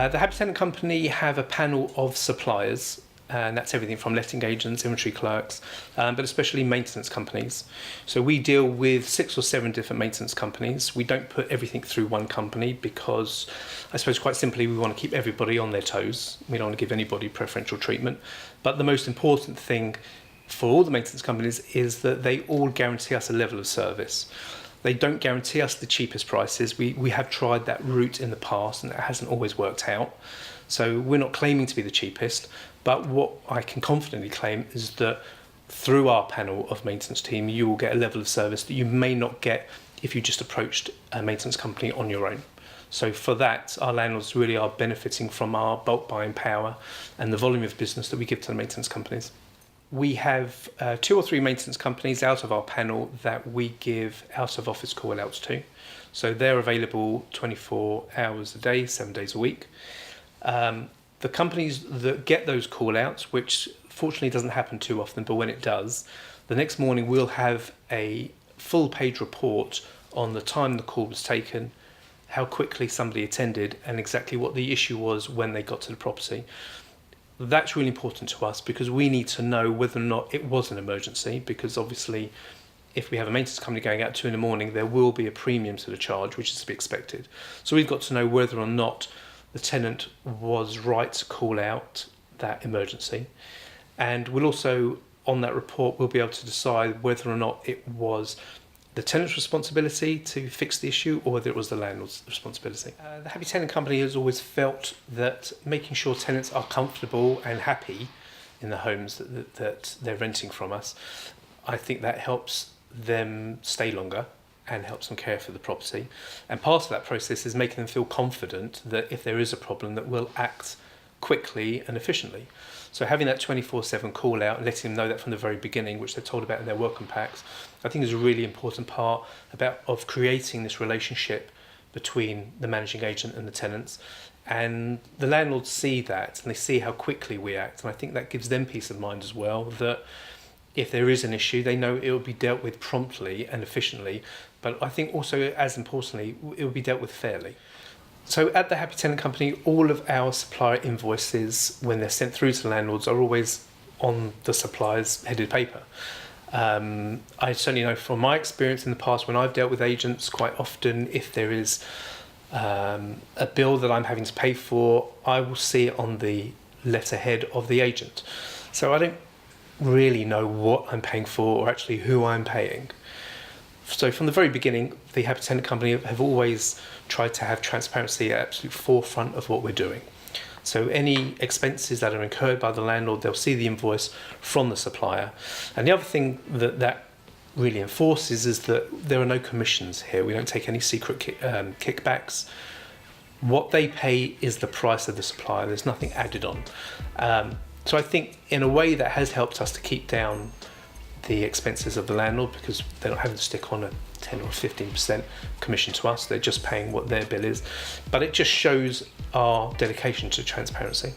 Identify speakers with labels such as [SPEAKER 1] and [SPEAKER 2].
[SPEAKER 1] The Happy Tenant Company have a panel of suppliers, and that's everything from letting agents, inventory clerks, but especially maintenance companies. So we deal with 6 or 7 different maintenance companies. We don't put everything through one company because, I suppose quite simply, we want to keep everybody on their toes. We don't want to give anybody preferential treatment. But the most important thing for all the maintenance companies is that they all guarantee us a level of service. They don't guarantee us the cheapest prices. We have tried that route in the past and it hasn't always worked out. So we're not claiming to be the cheapest, but what I can confidently claim is that through our panel of maintenance team, you will get a level of service that you may not get if you just approached a maintenance company on your own. So for that, our landlords really are benefiting from our bulk buying power and the volume of business that we give to the maintenance companies. We have 2 or 3 maintenance companies out of our panel that we give out of office call outs to. So they're available 24 hours a day, 7 days a week. The companies that get those call outs, which fortunately doesn't happen too often, but when it does, the next morning we'll have a full page report on the time the call was taken, how quickly somebody attended, and exactly what the issue was when they got to the property. That's really important to us because we need to know whether or not it was an emergency, because obviously if we have a maintenance company going out at 2 in the morning, there will be a premium to the charge, which is to be expected. So we've got to know whether or not the tenant was right to call out that emergency. And we'll also, on that report, we'll be able to decide whether or not it was the tenant's responsibility to fix the issue or whether it was the landlord's responsibility. The Happy Tenant Company has always felt that making sure tenants are comfortable and happy in the homes that they're renting from us, I think that helps them stay longer and helps them care for the property. And part of that process is making them feel confident that if there is a problem, that we'll act quickly and efficiently. So having that 24/7 call out and letting them know that from the very beginning, which they're told about in their welcome packs, I think is a really important part of creating this relationship between the managing agent and the tenants. And the landlords see that and they see how quickly we act. And I think that gives them peace of mind as well, that if there is an issue, they know it will be dealt with promptly and efficiently. But I think also, as importantly, it will be dealt with fairly. So at the Happy Tenant Company, all of our supplier invoices, when they're sent through to the landlords, are always on the supplier's headed paper. I certainly know from my experience in the past, when I've dealt with agents, quite often if there is a bill that I'm having to pay for, I will see it on the letterhead of the agent. So I don't really know what I'm paying for or actually who I'm paying. So from the very beginning, the Happy Tenant Company have always tried to have transparency at the absolute forefront of what we're doing. So any expenses that are incurred by the landlord, they'll see the invoice from the supplier. And the other thing that really enforces is that there are no commissions here. We don't take any secret kickbacks. What they pay is the price of the supplier. There's nothing added on. So I think in a way that has helped us to keep down the expenses of the landlord, because they're not having to stick on a 10 or 15% commission to us. They're just paying what their bill is. But it just shows our dedication to transparency.